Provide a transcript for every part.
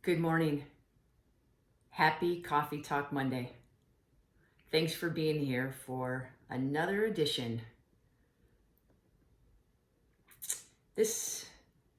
Good morning. Happy Coffee Talk Monday. Thanks for being here for another edition. This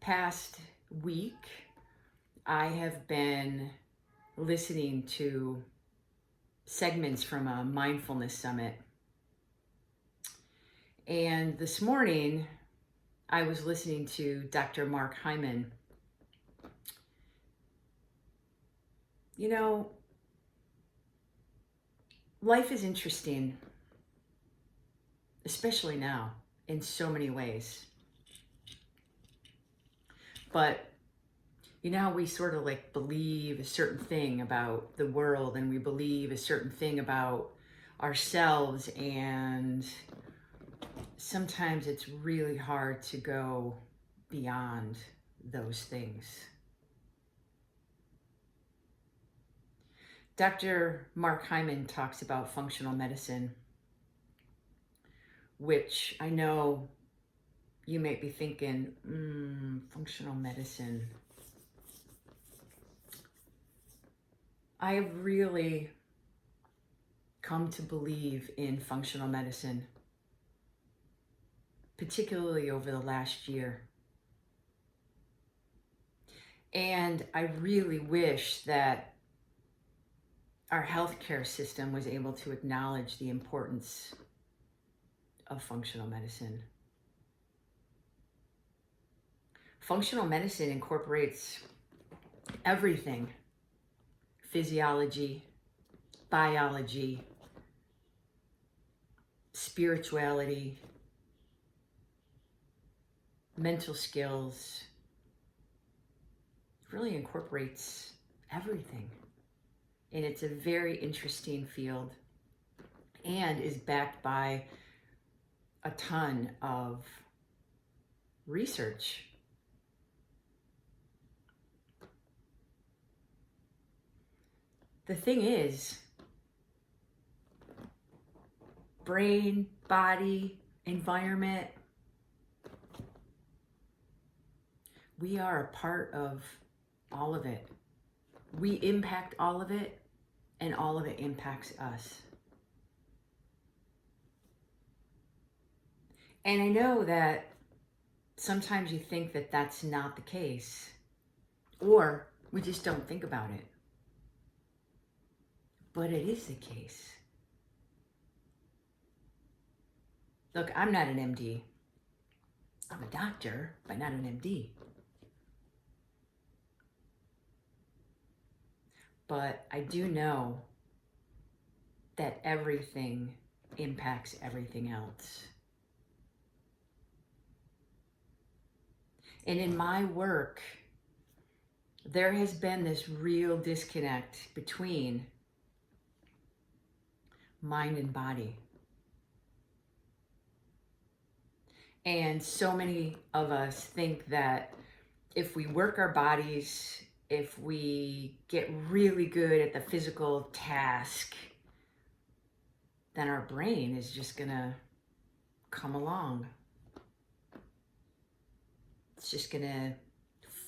past week, I have been listening to segments from a mindfulness summit. And this morning, I was listening to Dr. Mark Hyman. You know, life is interesting, especially now, in so many ways. But you know how we sort of like believe a certain thing about the world, and we believe a certain thing about ourselves, and sometimes it's really hard to go beyond those things. Dr. Mark Hyman talks about functional medicine, which I know you may be thinking, functional medicine. I have really come to believe in functional medicine, particularly over the last year. And I really wish that our healthcare system was able to acknowledge the importance of functional medicine. Functional medicine incorporates everything: physiology, biology, spirituality, mental skills. It really incorporates everything. And it's a very interesting field and is backed by a ton of research. The thing is, brain, body, environment, we are a part of all of it. We impact all of it, and all of it impacts us. And I know that sometimes you think that that's not the case, or we just don't think about it. But it is the case. Look, I'm not an MD. I'm a doctor, but not an MD. But I do know that everything impacts everything else. And in my work, there has been this real disconnect between mind and body. And so many of us think that if we work our bodies, if we get really good at the physical task, then our brain is just gonna come along. It's just gonna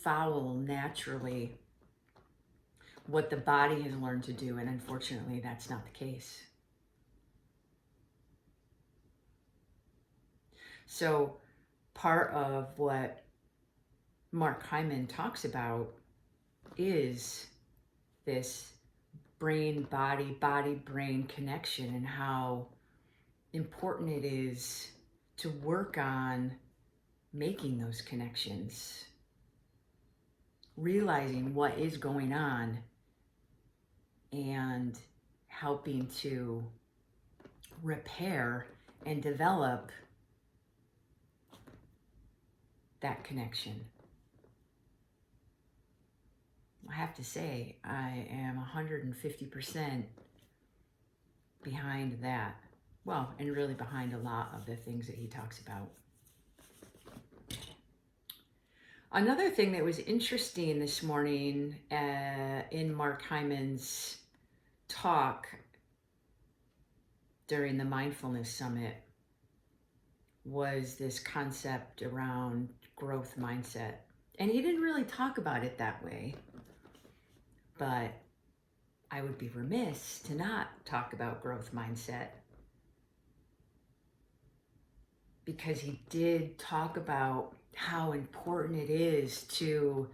follow naturally what the body has learned to do, and unfortunately, that's not the case. So part of what Mark Hyman talks about is this brain-body, body-brain connection, and how important it is to work on making those connections, realizing what is going on, and helping to repair and develop that connection. I have to say, I am 150% behind that. Well, and really behind a lot of the things that he talks about. Another thing that was interesting this morning in Mark Hyman's talk during the Mindfulness Summit was this concept around growth mindset. And he didn't really talk about it that way. But I would be remiss to not talk about growth mindset, because he did talk about how important it is to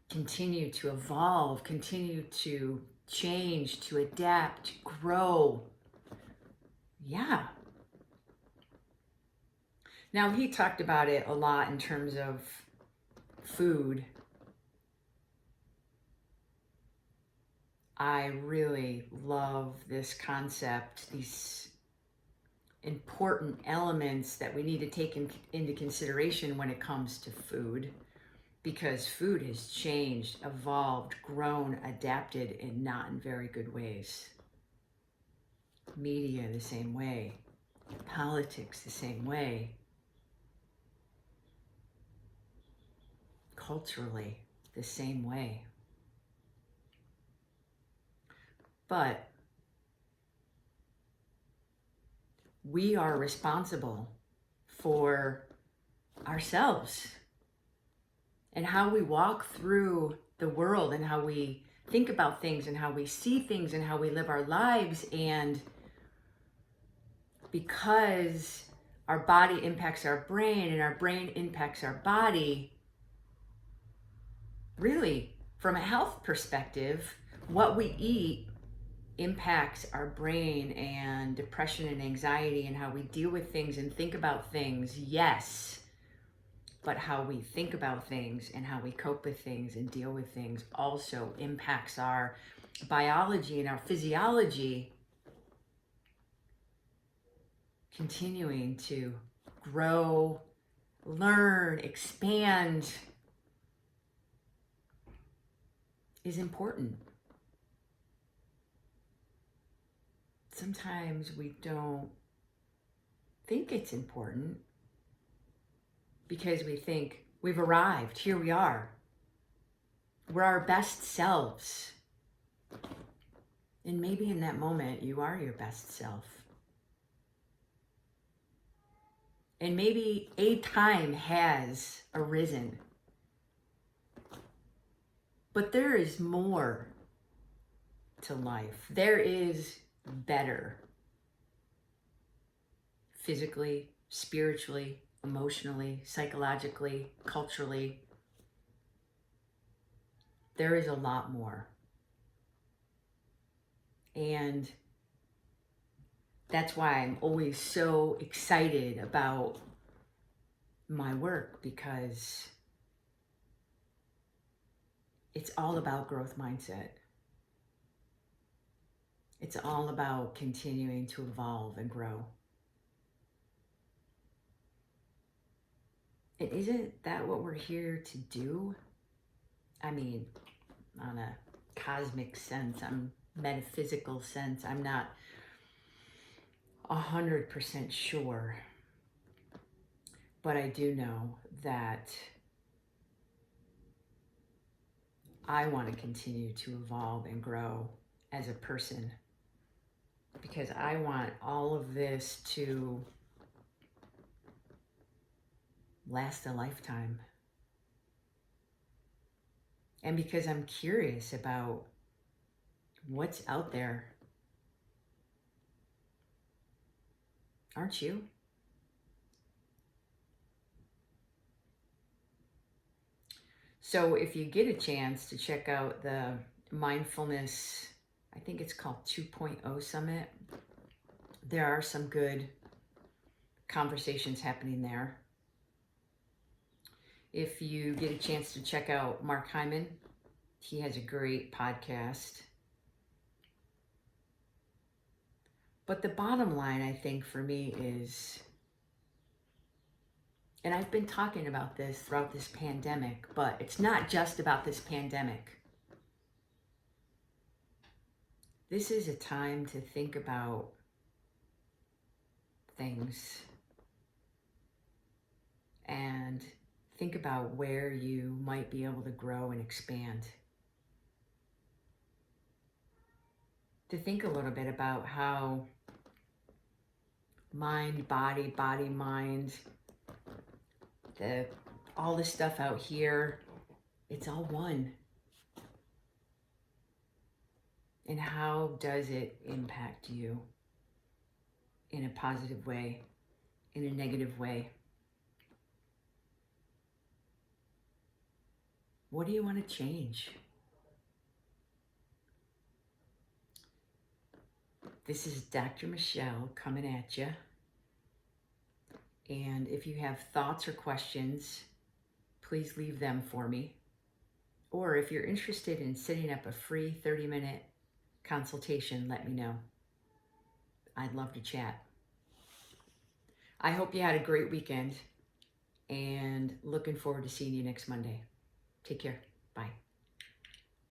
continue to evolve, continue to change, to adapt, to grow. Yeah. Now, he talked about it a lot in terms of food. I really love this concept, these important elements that we need to take into consideration when it comes to food, because food has changed, evolved, grown, adapted in not in very good ways. Media the same way, politics the same way, culturally the same way. But we are responsible for ourselves and how we walk through the world and how we think about things and how we see things and how we live our lives. And because our body impacts our brain and our brain impacts our body, really, from a health perspective, what we eat impacts our brain and depression and anxiety and how we deal with things and think about things, yes. But how we think about things and how we cope with things and deal with things also impacts our biology and our physiology, continuing to grow, learn, expand is important. Sometimes we don't think it's important because we think we've arrived, here we are. We're our best selves. And maybe in that moment, you are your best self. And maybe a time has arisen. But there is more to life. There is better. Physically, spiritually, emotionally, psychologically, culturally. There is a lot more. And that's why I'm always so excited about my work, because it's all about growth mindset. It's all about continuing to evolve and grow. And isn't that what we're here to do? I mean, on a cosmic sense, metaphysical sense, I'm not 100% sure. But I do know that I want to continue to evolve and grow as a person, because I want all of this to last a lifetime. And because I'm curious about what's out there. Aren't you? So if you get a chance to check out the mindfulness, I think it's called 2.0 Summit, there are some good conversations happening there. If you get a chance to check out Mark Hyman, he has a great podcast. But the bottom line, I think, for me is, and I've been talking about this throughout this pandemic, but it's not just about this pandemic. This is a time to think about things and think about where you might be able to grow and expand. To think a little bit about how mind, body, mind, all the stuff out here, it's all one. And how does it impact you in a positive way, in a negative way? What do you want to change? This is Dr. Michelle coming at you. And if you have thoughts or questions, please leave them for me. Or if you're interested in setting up a free 30-minute consultation, let me know. I'd love to chat. I hope you had a great weekend and looking forward to seeing you next Monday. Take care. Bye.